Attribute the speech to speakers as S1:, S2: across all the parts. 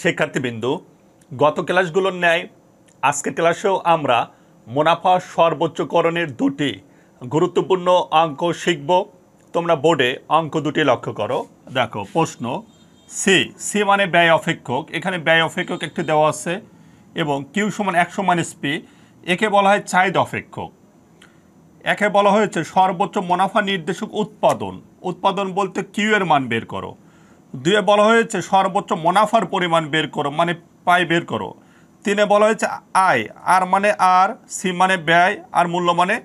S1: শিক্ষার্থীবৃন্দ, গত ক্লাসগুলোর ন্যায় আজকের ক্লাসেও আমরা মুনাফা সর্বোচ্চকরণের দুটি গুরুত্বপূর্ণ অঙ্ক শিখব। তোমরা বোর্ডে অঙ্ক দুটি লক্ষ্য করো। দেখো প্রশ্ন সি, সি মানে ব্যয় অপেক্ষক। এখানে ব্যয় অপেক্ষক একটি দেওয়া আছে এবং কিউ সমান 100 - পি। একে বলা হয় চাহিদা অপেক্ষক। একে বলা হয়েছে সর্বোচ্চ মুনাফা নির্দেশক উৎপাদন। উৎপাদন বলতে কিউ এর মান বের করো। দুয়ে বলা হয়েছে সর্বোচ্চ মুনাফার পরিমাণ বের করো, মানে পাই বের করো। তিনে বলা হয়েছে আয়, আর মানে আর, সি মানে ব্যয়, আর মূল্য মানে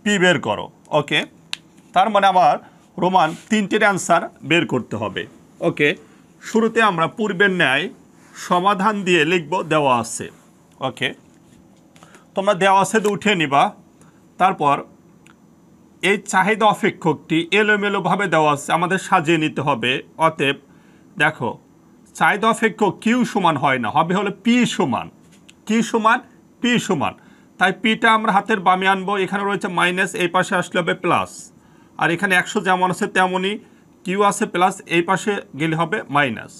S1: পি বের করো। ওকে, তার মানে আমার রোমান তিনটির অ্যান্সার বের করতে হবে। ওকে, শুরুতে আমরা পূর্বের ন্যায় সমাধান দিয়ে লিখব, দেওয়া আছে। ওকে, তোমরা দেওয়া আছে তো উঠিয়ে নিবা। তারপর এই চাহিদা অপেক্ষকটি এলোমেলোভাবে দেওয়া আছে, আমাদের সাজিয়ে নিতে হবে। অতএব দেখো, চাহিদা অপেক্ষক কিউ সমান হয় না, হবে হলো পি সমান। কি সমান? পি সমান। তাই পিটা আমরা হাতের বামে আনবো। এখানে রয়েছে মাইনাস, এই পাশে আসলে হবে প্লাস। আর এখানে 100 যেমন আছে তেমনই কিউ আছে প্লাস, এই পাশে গেলে হবে মাইনাস।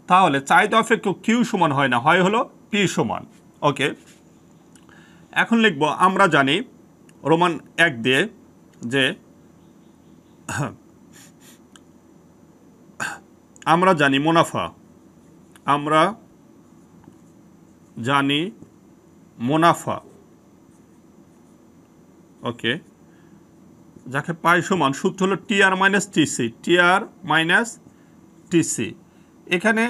S1: তাহলে চাহিদা অপেক্ষক কিউ সমান হয় না, হয় হলো পি সমান। ওকে, এখন লিখব, আমরা জানি রোমান 1 দিয়ে যে আমরা জানি মুনাফা, আমরা জানি মুনাফা। ওকে, যাকে পাই সমান সূত্র হলো TR minus TC, TR minus TC. এখানে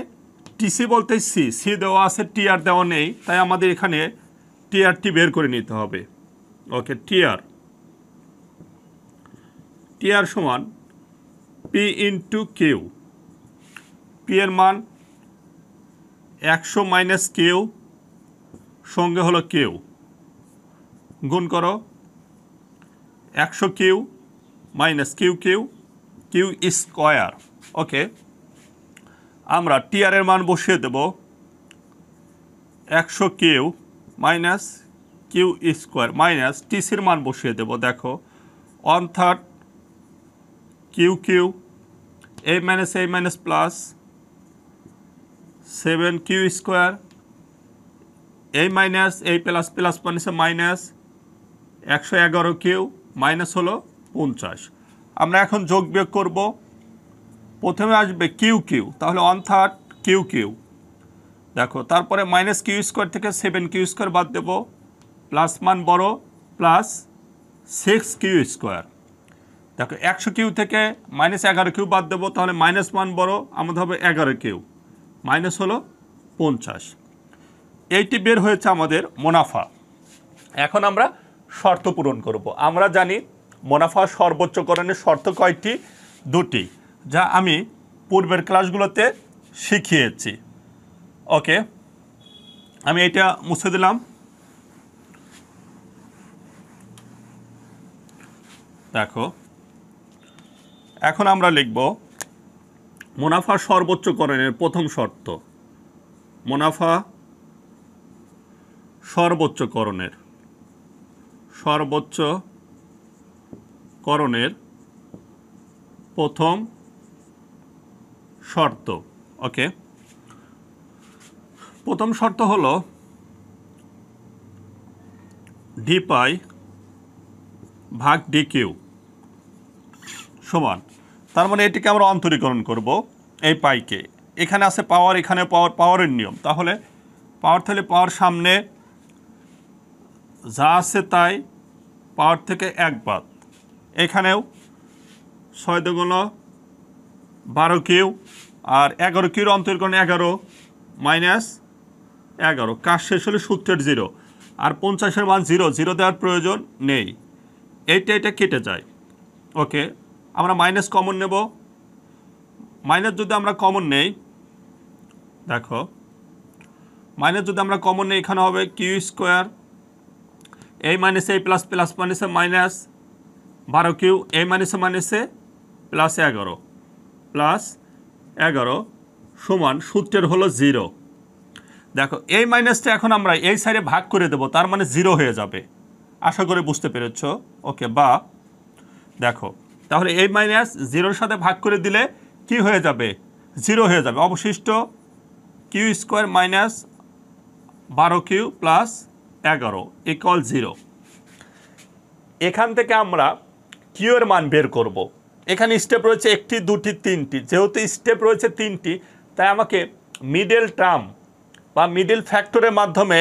S1: টিসি বলতে সি, সি দেওয়া আছে, টিআর দেওয়া নেই, তাই আমাদের এখানে টিআরটি বের করে নিতে হবে। ওকে, টিআর টিআর সমান পি ইন্টু কিউ। পি এর মান 100 মাইনাস কিউ, সঙ্গে হলো কিউ, গুণ করো 100 Q minus Q Q, Q square. Okay, আমরা টিআর এর মান বসিয়ে দেব 100 Q minus Q square minus টিসির মান বসিয়ে দেব। দেখো 1/3 কিউ কিউ, এ মাইনাস প্লাস 7 কিউ স্কোয়ার, এই মাইনাস এই প্লাস, প্লাস মাইনাসে মাইনাস 111 কিউ মাইনাস হলো 50। আমরা এখন যোগ বিয়োগ করব। প্রথমে আসবে কিউ কিউ, তাহলে 1/3 কিউ কিউ। দেখো তারপরে মাইনাস কিউ স্কোয়ার থেকে 7 কিউ স্কোয়ার বাদ দেব, প্লাস মান বড় প্লাস 6 কিউ স্কোয়ার। দেখো 100 কিউ থেকে মাইনাস 11 কিউ বাদ দেবো, তাহলে মাইনাস মান বড়, আমাদের হবে 11 কিউ, মাইনাস হলো 50। এইটি বের হয়েছে আমাদের মুনাফা। এখন আমরা শর্ত পূরণ করব। আমরা জানি মুনাফা সর্বোচ্চকরণের শর্ত কয়টি? দুটি, যা আমি পূর্বের ক্লাসগুলোতে শিখিয়েছি। ওকে, আমি এটা মুছে দিলাম। দেখো এখন আমরা লিখব মুনাফা সর্বোচ্চকরণের প্রথম শর্ত। মুনাফা সর্বোচ্চকরণের প্রথম শর্ত। ওকে, প্রথম শর্ত হলো ডি পাই ভাগ ডি কিউ সমান, তার মানে এটিকে আমরা অন্তরীকরণ করব। এই পাইকে, এখানে আছে পাওয়ার, এখানে পাওয়ার, পাওয়ারের নিয়ম। তাহলে পাওয়ার থেকে পাওয়ার সামনে যা আছে তাই, পাওয়ার থেকে 1 বাদ। এখানেও 6 দুগুণ 12 কিউ, আর 11 কিউর অন্তরীকরণ 11 মাইনাস 11, কাজ শেষ হলে সূত্রের 0, আর 50-এর মান 0, 0 দেওয়ার প্রয়োজন নেই, এটা কেটে যায়। ওকে, আমরা মাইনাস কমন নেব। মাইনাস যদি আমরা কমন নেই, দেখো মাইনাস যদি আমরা কমন নেই, এখানে হবে কিউ স্কোয়ার, এই মাইনাসে এই প্লাস, প্লাস মাইনাসে মাইনাস 12 কিউ, এই মাইনাসে মাইনাসে প্লাস 11 সমান সূত্রের হলো 0। দেখো এই মাইনাসটা এখন আমরা এই সাইডে ভাগ করে দেব, তার মানে 0 হয়ে যাবে। আশা করি বুঝতে পেরেছ। ওকে, বা দেখো তাহলে এই মাইনাস 0-র সাথে ভাগ করে দিলে কি হয়ে যাবে? 0 হয়ে যাবে। অবশিষ্ট Q square minus 12 Q plus 11 equal 0। এখান থেকে আমরা কিউ এর মান বের করব। এখানে স্টেপ রয়েছে 1টি 2টি 3টি, যেহেতু স্টেপ রয়েছে 3টি, তাই আমাকে মিডল টার্ম বা মিডল ফ্যাক্টরের মাধ্যমে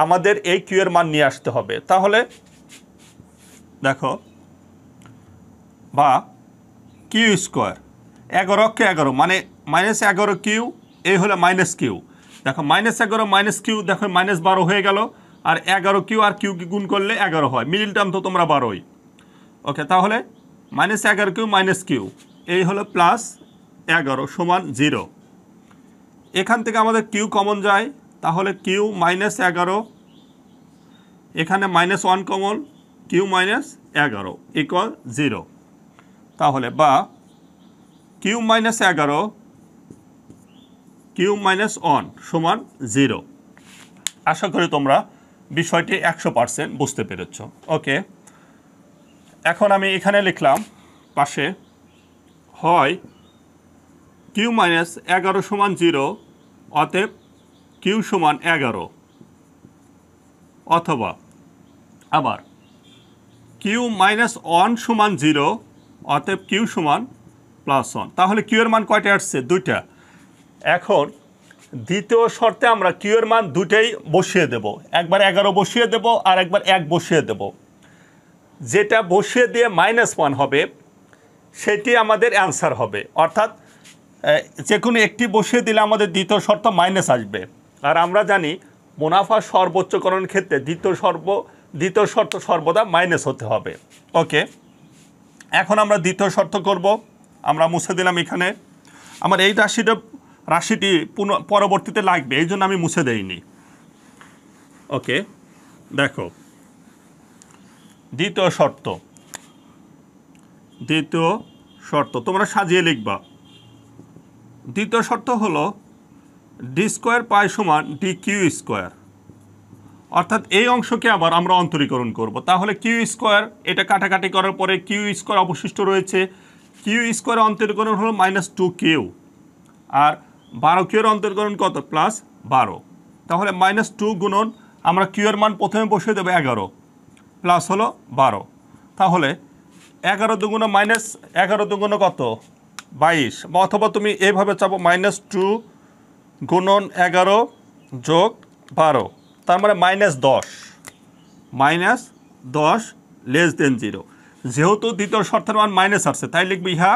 S1: আমাদের এই কিউ এর মান নিয়ে আসতে হবে। তাহলে দেখো, বা কিউ স্কোয়ার 11কে 11 মানে -11 কিউ, এই হলো মাইনাস কিউ। দেখো -11 মাইনাস কিউ, দেখো -12 হয়ে গেল, আর 11 কিউ আর কিউ গুণ করলে 11 হয়, মিডল টার্ম তো তোমরা 12ই। ওকে, তাহলে -11 কিউ মাইনাস কিউ, এই হলো +11 সমান 0। এখান থেকে আমাদের কিউ কমন যায়, তাহলে কিউ -11, এখানে -1 কমন, কিউ -11 ইকুয়াল 0। তাহলে বা কিউ -11 কিউ -1 সমান 0। আশা করি তোমরা বিষয়টি 100% বুঝতে পেরেছ। ওকে, এখন আমি এখানে লিখলাম পাশে, হয় কিউ -11 সমান 0, অতএব কিউ সমান 11, অথবা আবার কিউ -1 সমান 0, অতএব কিউ সমান +1। তাহলে কিউ এর মান কয়টা আসছে? 2টা। এখন দ্বিতীয় শর্তে আমরা কিউ এর মান দুটাই বসিয়ে দেব, একবার 11 বসিয়ে দেব আর একবার 1 বসিয়ে দেব। যেটা বসিয়ে দিয়ে -1 হবে সেটি আমাদের অ্যান্সার হবে, অর্থাৎ যে কোনো একটি বসিয়ে দিলে আমাদের দ্বিতীয় শর্ত মাইনাস আসবে। আর আমরা জানি মুনাফা সর্বোচ্চকরণের ক্ষেত্রে দ্বিতীয় শর্ত সর্বদা মাইনাস হতে হবে। ওকে, এখন আমরা দ্বিতীয় শর্ত করব। আমরা মুছে দিলাম এখানে, আমার এই রাশিটি পরবর্তীতে লাগবে, এই জন্য আমি মুছে দেইনি। ওকে, দেখো দ্বিতীয় শর্ত তোমরা সাজিয়ে লিখবা। দ্বিতীয় শর্ত হলো ডি স্কোয়ার পাই সমান ডি কিউ স্কোয়ার, অর্থাৎ এই অংশকে আবার আমরা অন্তরীকরণ করব। তাহলে কিউ স্কোয়ার, এটা কাটাকাটি করার পরে কিউ স্কোয়ার অবশিষ্ট রয়েছে, কিউ স্কোয়ার অন্তরীকরণ হলো -2 কিউ, আর 12 কিউর অন্তরীকরণ কত? +12। তাহলে -2 গুণন আমরা কিউ এর মান প্রথমে বসিয়ে দেবো 11, প্লাস হলো 12। তাহলে 11 দুগুণ কত? 22, বা অথবা তুমি এইভাবে চাপো -2 গুণন 11 যোগ 12, তার মানে -10 <0। যেহেতু দ্বিতীয় শর্তের মান মাইনাস আসছে, তাই লিখবি ইহা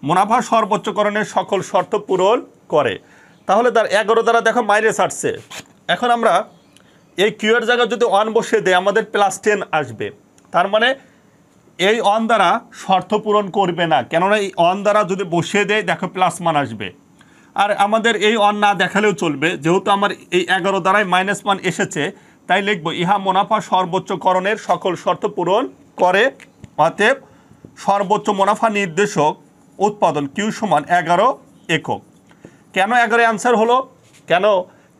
S1: মুনাফা সর্বোচ্চকরণের সকল শর্ত পূরণ করে। তাহলে তার 11 দ্বারা দেখো মাইনাস আসছে। এখন আমরা এই কিউ এর জায়গায় যদি 1 বসিয়ে দেয় আমাদের +10 আসবে, তার মানে এই 1 দ্বারা শর্ত পূরণ করবে না, কেননা এই 1 দ্বারা যদি বসিয়ে দেয় দেখো প্লাস মান আসবে। আর আমাদের এই 1 না দেখালেও চলবে, যেহেতু আমার এই 11 দ্বারাই -1 এসেছে, তাই লিখব ইহা মুনাফা সর্বোচ্চকরণের সকল শর্ত পূরণ করে, অতএব সর্বোচ্চ মুনাফা নির্দেশক উৎপাদন কিউ সমান 11 একক। কেন 11 অ্যান্সার হলো?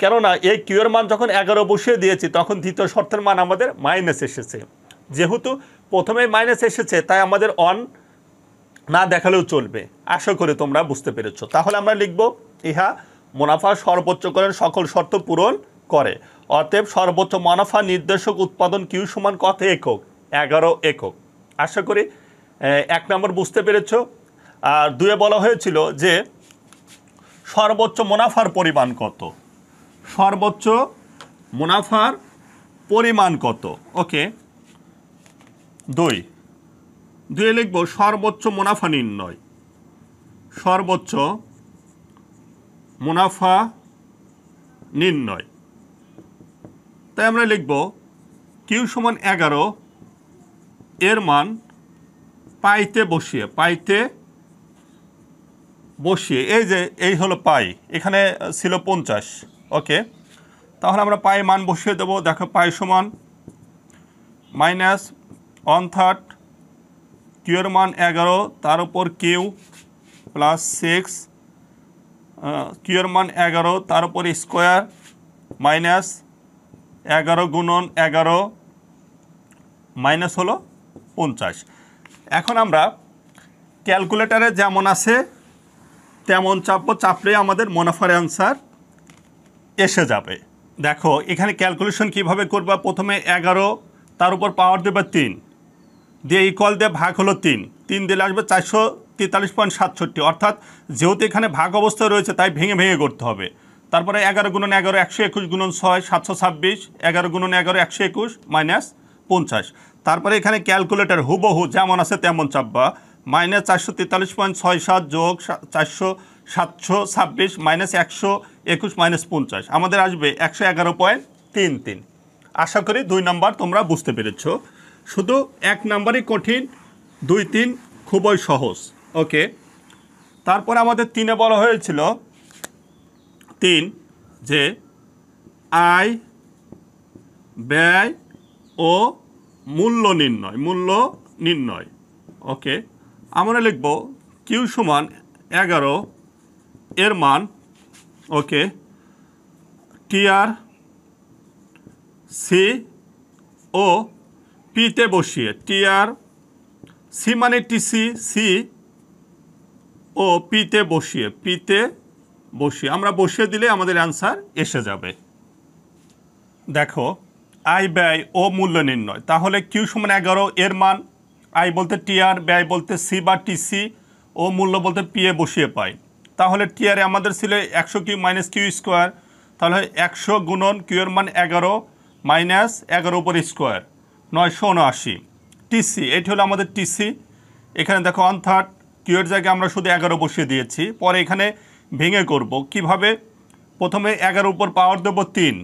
S1: কেননা এই কিউ এর মান যখন 11 বসিয়ে দিয়েছি তখন দ্বিতীয় শর্তের মান আমাদের মাইনাস এসেছে। যেহেতু প্রথমেই মাইনাস এসেছে তাই আমাদের 1 না দেখালেও চলবে। আশা করি তোমরা বুঝতে পেরেছো। তাহলে আমরা লিখব ইহা মুনাফা সর্বোচ্চকরণের সকল শর্ত পূরণ করে, অতএব সর্বোচ্চ মুনাফা নির্দেশক উৎপাদন কিউ সমান কত একক? 11 একক। আশা করি 1 নম্বর বুঝতে পেরেছো। আর 2-এ বলা হয়েছিল যে সর্বোচ্চ মুনাফার পরিমাণ কত, সর্বোচ্চ মুনাফার পরিমাণ কত। ওকে, 2-এ লিখব সর্বোচ্চ মুনাফা নির্ণয়, সর্বোচ্চ মুনাফা নির্ণয়। তাই আমরা লিখব কিউ সমান 11, এর মান পাইতে বসিয়ে এই হলো পাই, এখানে ছিল 50। ওকে, তাহলে আমরা পাই মান বসিয়ে দেবো। দেখো পাই সমান -1/3 কিউ এর মান 11, তার উপর কিউ +6, কিউ এর মান 11, তার উপর স্কোয়ার -11 গুণন 11 মাইনাস হলো 50। এখন আমরা ক্যালকুলেটারে যেমন আছে তেমন চাপবো, চাপলে আমাদের মুনাফার অ্যান্সার এসে যাবে। দেখো এখানে ক্যালকুলেশন কিভাবে করবা, প্রথমে 11 তার উপর পাওয়ার দেবে 3 দিয়ে ইকুয়াল দিয়ে ভাগ হলো 3 দিলে আসবে 443.67, অর্থাৎ যেহেতু এখানে ভাগ অবস্থায় রয়েছে তাই ভেঙে ভেঙে করতে হবে। তারপরে 11 গুণন 11 121 গুণন 6 726, 11 গুণন 11 121 মাইনাস 50। তারপরে এখানে ক্যালকুলেটর হুবহু যেমন আছে তেমন চাপবা, মাইনাস 443.67 যোগ 726 মাইনাস 121 মাইনাস 50, আমাদের আসবে 111.33। আশা করি 2 নাম্বার তোমরা বুঝতে পেরেছ। শুধু 1 নাম্বারই কঠিন, 2 3 খুবই সহজ। ওকে, তারপর আমাদের 3-এ বলা হয়েছিল 3 যে আয় ব্যয় ও মূল্য নির্ণয়। ওকে, আমরা লিখব কিউ সমান 11 এর মান, ওকে, টিআর সি ও পিতে বসিয়ে, টিআর সি মানে টিসি, সি ও পিতে বসিয়ে আমরা বসিয়ে দিলে আমাদের অ্যান্সার এসে যাবে। দেখো আয় ব্যয় ও মূল্য নির্ণয়, তাহলে কিউ সমান 11 এর মান, আয় বলতে টিআর, ব্যয় বলতে সি বা টিসি ও মূল্য বলতে পি এ বসিয়ে পাই। তাহলে টিআরে আমাদের ছিল 100 কিউ মাইনাস কিউ স্কোয়ার, তাহলে 100 গুণন কিউ এর মান 11 মাইনাস 11 উপর স্কোয়ার 979। টিসি এটি হলো আমাদের টিসি, এখানে দেখো 1/3 কিউ এর জায়গায় আমরা শুধু 11 বসিয়ে দিয়েছি। পরে এখানে ভেঙে করব কিভাবে, প্রথমে 11 উপর পাওয়ার দেবো 3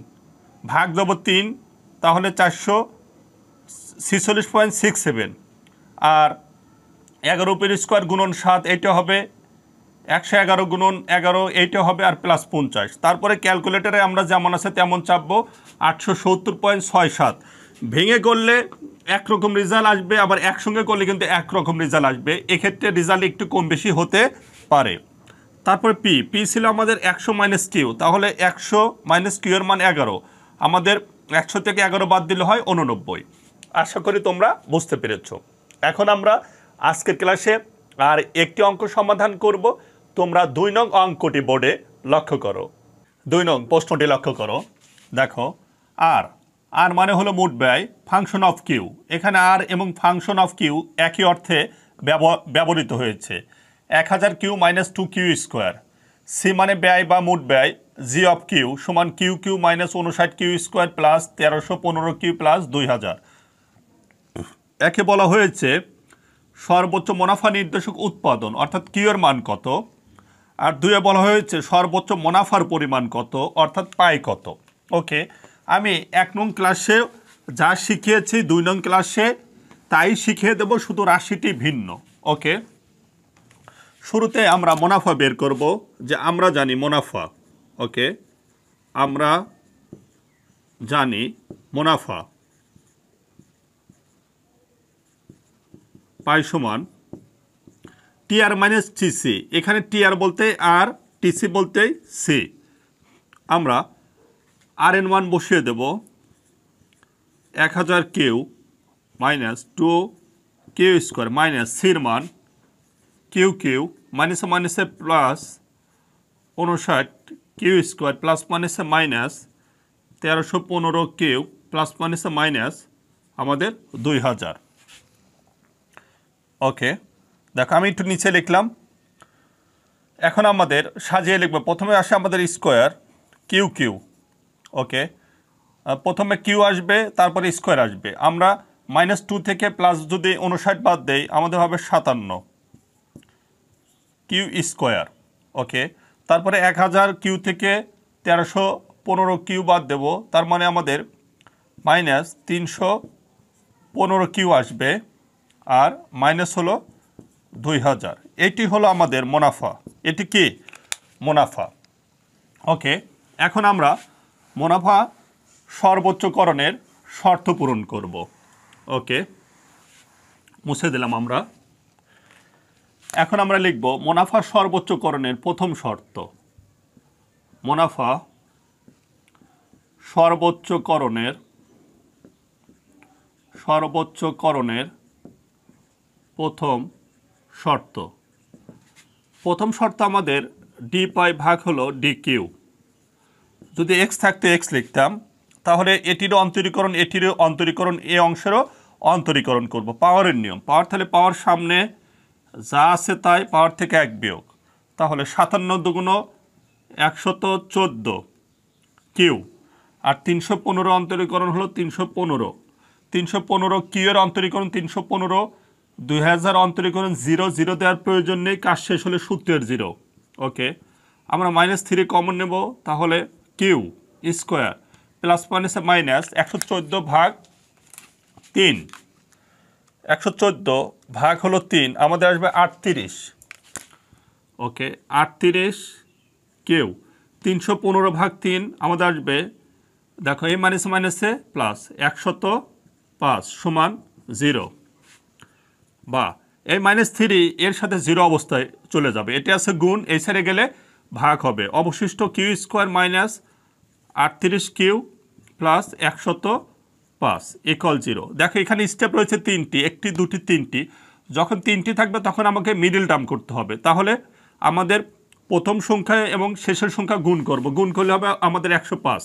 S1: ভাগ দেবো 3, তাহলে 446.67, আর 11 উপর স্কোয়ার গুণন 7 এইটা হবে 111 গুণন 11 এইটা হবে, আর প্লাস 50। তারপরে ক্যালকুলেটারে আমরা যেমন আছে তেমন চাপবো 870.67। ভেঙে করলে একরকম রেজাল্ট আসবে, আবার একসঙ্গে করলে কিন্তু একরকম রেজাল্ট আসবে, এক্ষেত্রে রেজাল্ট একটু কম বেশি হতে পারে। তারপরে পি ছিল আমাদের 100 মাইনাস কিউ, তাহলে 100 মাইনাস কিউ এর মান 11, আমাদের 100 থেকে 11 বাদ দিলে হয় 89। আশা করি তোমরা বুঝতে পেরেছ। এখন আমরা আজকের ক্লাসে আর একটি অঙ্ক সমাধান করব। তোমরা 2 নং অঙ্কটি বোর্ডে লক্ষ্য করো। 2 নং প্রশ্নটি লক্ষ্য করো। দেখো আর মানে হলো মোট ব্যয়, ফাংশন অফ কিউ। এখানে আর এবং ফাংশন অফ কিউ একই অর্থে ব্যবহৃত হয়েছে। 1000 Q minus 2 Q square. C মানে ব্যয় বা মোট ব্যয়, জি অফ কিউ সমান Q minus 59 Q square plus 1315 Q plus 2000। একে বলা হয়েছে সর্বোচ্চ মুনাফা নির্দেশক উৎপাদন, অর্থাৎ কিউ এর মান কত, আর 2-এ বলা হয়েছে সর্বোচ্চ মুনাফার পরিমাণ কত, অর্থাৎ পাই কত। ওকে, আমি 1 নং ক্লাসে যা শিখিয়েছি 2 নং ক্লাসে তাই শিখিয়ে দেব, শুধু রাশিটি ভিন্ন। ওকে, শুরুতে আমরা মুনাফা বের করব, যে আমরা জানি মুনাফা। ওকে, আমরা জানি মুনাফা পাই সমান টিআর মাইনাস টিসি। এখানে টিআর বলতে আর, টিসি বলতে সি। আমরা আর এন মান বসিয়ে দেব 1000 Q minus 2 Q square minus সির মান কিউ মাইনাসে মাইনাসে প্লাস 59 কিউ স্কোয়ার প্লাস মাইনাসে মাইনাস 1315 কিউ প্লাস মাইনাসে মাইনাস আমাদের 2000। ওকে, দেখো আমি একটু নিচে লিখলাম। এখন আমাদের সাজিয়ে লিখবো। প্রথমে আসে আমাদের স্কোয়ার কিউ। ওকে, প্রথমে কিউ আসবে, তারপরে স্কোয়ার আসবে। আমরা -2 থেকে প্লাস যদি 59 বাদ দেই আমাদের হবে 57 কিউ স্কোয়ার। ওকে, তারপরে 1000 কিউ থেকে 1315 কিউ বাদ দেব, তার মানে আমাদের -315 কিউ আসবে, আর মাইনাস হলো 2000। এটি হলো আমাদের মুনাফা। এটি কি মুনাফা। ওকে, এখন আমরা মুনাফা সর্বোচ্চকরণের শর্ত পূরণ করব। ওকে, মুছে দিলাম আমরা। এখন আমরা লিখব মুনাফা সর্বোচ্চকরণের প্রথম শর্ত। মুনাফা সর্বোচ্চকরণের প্রথম শর্ত আমাদের ডি পাই ভাগ হলো ডি কিউ, যদি এক্স থাকতো এক্স লিখতাম, তাহলে এটিরও অন্তরীকরণ এই অংশেরও অন্তরীকরণ করব। পাওয়ারের নিয়ম, পাওয়ার তাহলে পাওয়ার সামনে যা আছে তাই, পাওয়ার থেকে 1 বিয়োগ, তাহলে 57 দুগুণ 114 কিউ, আর 315 অন্তরীকরণ হলো 315, 315 কিউ এর অন্তরীকরণ 315, 2000 অন্তরীকরণ 0, 0 দেওয়ার প্রয়োজন নেই, কাজ শেষ হলে সূত্রের 0। ওকে, আমরা -3 কমন নেব, তাহলে কিউ স্কোয়ার প্লাস মাইনাসে মাইনাস 114 ভাগ 3, 114 ভাগ হলো 3, আমাদের আসবে 38। ওকে, 38 কিউ, 315 ভাগ 3 আমাদের আসবে, দেখো এই মাইনাসে মাইনাসে প্লাস 105 সমান 0, বা এই -3 এর সাথে 0 অবস্থায় চলে যাবে, এটা আছে গুণ, এই সাইডে গেলে ভাগ হবে, অবশিষ্ট Q square minus 38 Q plus 105 equal 0। দেখো এখানে স্টেপ রয়েছে 3টি, 1টি 2টি 3টি, যখন 3টি থাকবে তখন আমাকে মিডল টার্ম করতে হবে, তাহলে আমাদের প্রথম সংখ্যা এবং শেষের সংখ্যা গুণ করব, গুণ করলে হবে আমাদের 105।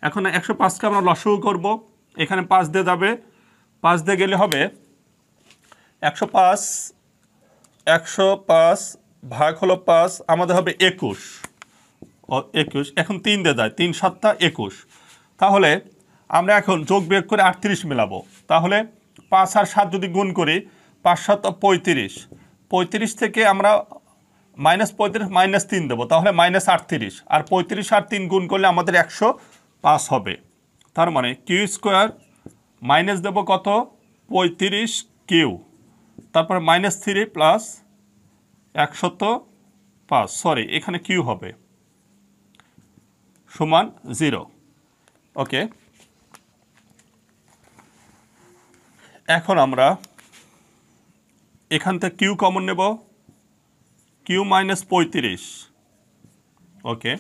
S1: এখন 105কে আমরা লসাগু করব, এখানে 5 দিয়ে যাবে, 5 দিয়ে গেলে হবে 105 ভাগ হলো 5, আমাদের হবে 21, এখন 3 দিয়ে যায়, 3 7 21, তাহলে আমরা এখন যোগ বিয়োগ করে 38 মেলাবো, তাহলে 5 আর 7 যদি গুণ করি 5 7 35, 35 থেকে আমরা -35 -3 দেবো, তাহলে -38, আর 35 আর 3 গুণ করলে আমাদের 105 হবে, তার মানে কিউ স্কোয়ার মাইনাস দেবো কত 35 কিউ, তারপর -3 প্লাস 105, সরি এখানে কিউ হবে, সমান 0। ওকে, এখন আমরা এখান থেকে কিউ কমন নেব, কিউ -35। ওকে,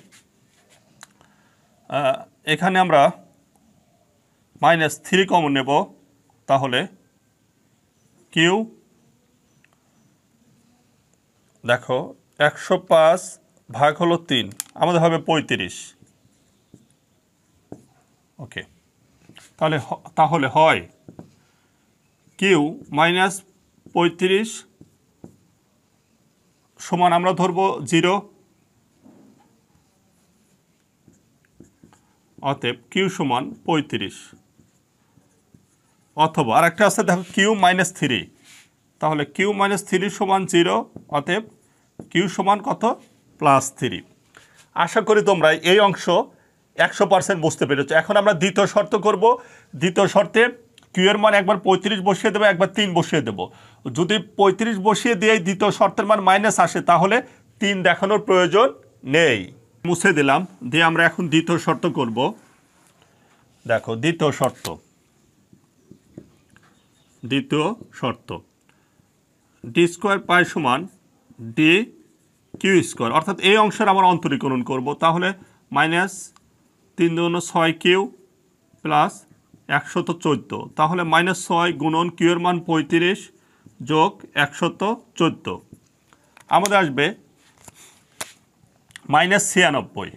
S1: এখানে আমরা -3 কমন নেব, তাহলে কিউ, দেখো 105 ভাগ হলো 3, আমাদের হবে 35। ওকে, তাহলে হয় কিউ -35 সমান আমরা ধরবো 0, অতএব কিউ সমান 35, অথবা আর একটা আছে দেখো কিউ -3, তাহলে কিউ -3 সমান 0, অতএব কিউ সমান কত +3। আশা করি তোমরা এই অংশ 100% বুঝতে পেরেছো। এখন আমরা দ্বিতীয় শর্ত করব, দ্বিতীয় শর্তে কিউ এর মান একবার 35 বসিয়ে দেবো, একবার 3 বসিয়ে দেবো, যদি 35 বসিয়ে দিয়ে দ্বিতীয় শর্তের মান মাইনাস আসে তাহলে 3 দেখানোর প্রয়োজন নেই, মুছে দিলাম, দিয়ে আমরা এখন দ্বিতীয় শর্ত করব। দেখো দ্বিতীয় শর্ত ডি স্কোয়ার পাই সমান ডি কিউ স্কোয়ার, অর্থাৎ এই অংশের আমার অন্তরীকরণ করব, তাহলে -3 × 6 কিউ প্লাস 114, তাহলে -6 গুণন কিউ এর মান 35 যোগ 114, আমাদের আসবে -96,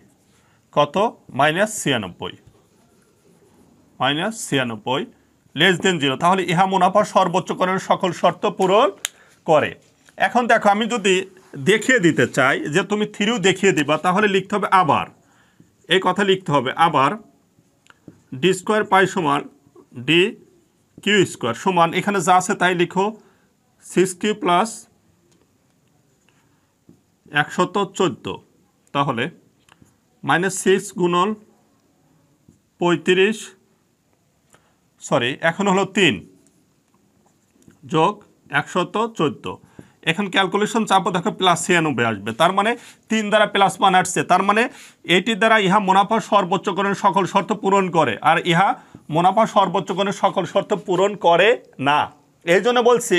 S1: কত -96 লেস দেন 0, তাহলে ইহা মুনাফা সর্বোচ্চকরণের সকল শর্ত পূরণ করে। এখন দেখো আমি যদি দেখিয়ে দিতে চাই যে তুমি 3ও দেখিয়ে দিবা, তাহলে লিখতে হবে আবার, এই কথা লিখতে হবে আবার ডি স্কোয়ার পাই সমান ডি কিউ স্কোয়ার সমান, এখানে যা আছে তাই লিখো 6 কিউ প্লাস 114, তাহলে -6 গুণন 35, সরি এখন হলো 3 যোগ 114, এখন ক্যালকুলেশন চাপো, দেখো +96 আসবে, তার মানে 3 দ্বারা প্লাস মান আসছে, তার মানে এটির দ্বারা ইহা মুনাফা সর্বোচ্চকরণের সকল শর্ত পূরণ করে, আর ইহা মুনাফা সর্বোচ্চকরণের সকল শর্ত পূরণ করে না। এই জন্য বলছি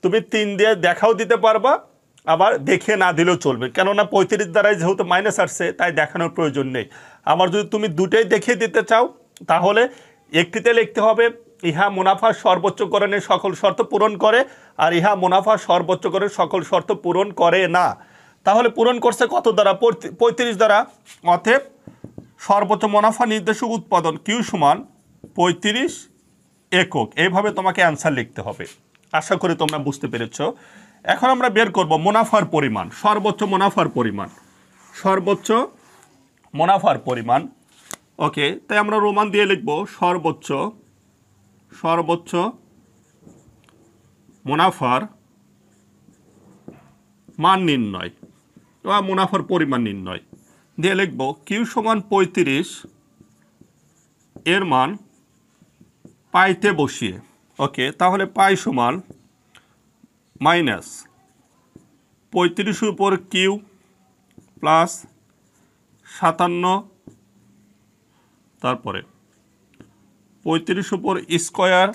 S1: তুমি 3 দিয়ে দেখাও দিতে পারবা, আবার দেখিয়ে না দিলেও চলবে, কেননা 35 দ্বারাই যেহেতু মাইনাস আসছে তাই দেখানোর প্রয়োজন নেই। আবার যদি তুমি দুটোই দেখিয়ে দিতে চাও তাহলে একটিতে লিখতে হবে ইহা মুনাফা সর্বোচ্চকরণের সকল শর্ত পূরণ করে, আর ইহা মুনাফা সর্বোচ্চকরণের সকল শর্ত পূরণ করে না। তাহলে পূরণ করছে কত দ্বারা 35 দ্বারা, অতএব সর্বোচ্চ মুনাফা নির্দেশক উৎপাদন কিউ সমান 35 একক। এইভাবে তোমাকে অ্যান্সার লিখতে হবে। আশা করি তোমরা বুঝতে পেরেছ। এখন আমরা বের করব মুনাফার পরিমাণ, সর্বোচ্চ মুনাফার পরিমাণ, সর্বোচ্চ মুনাফার পরিমাণ। ওকে, তাই আমরা রোমান দিয়ে লিখব সর্বোচ্চ মুনাফার মান নির্ণয় বা মুনাফার পরিমাণ নির্ণয় দিয়ে লিখব কিউ সমান 35 এর মান পাইতে বসিয়ে। ওকে, তাহলে পাই সমান মাইনাস 35 উপর কিউ প্লাস 57, তারপরে 35 উপর স্কোয়ার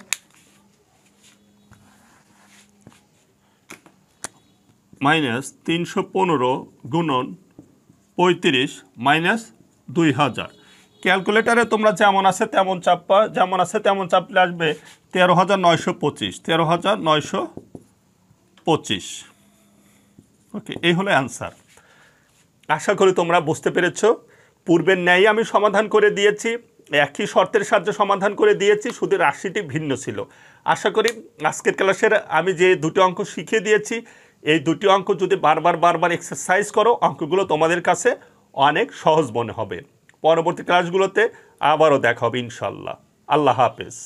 S1: মাইনাস 315 গুণন 35 মাইনাস 2000। ক্যালকুলেটারে তোমরা যেমন আছে তেমন চাপা, যেমন আছে তেমন চাপলে আসবে 13,925, 13,925। ওকে, এই হলো অ্যান্সার। আশা করি তোমরা বুঝতে পেরেছ। পূর্বের ন্যায় আমি সমাধান করে দিয়েছি, একই শর্তের সাহায্যে সমাধান করে দিয়েছি, শুধু রাশিটি ভিন্ন ছিল। আশা করি আজকের ক্লাসের আমি যে দুটি অঙ্ক শিখিয়ে দিয়েছি, এই দুটি অঙ্ক যদি বারবার এক্সারসাইজ করো, অঙ্কগুলো তোমাদের কাছে অনেক সহজ মনে হবে। পরবর্তী ক্লাসগুলোতে আবারও দেখা হবে ইনশাল্লাহ। আল্লাহ হাফেজ।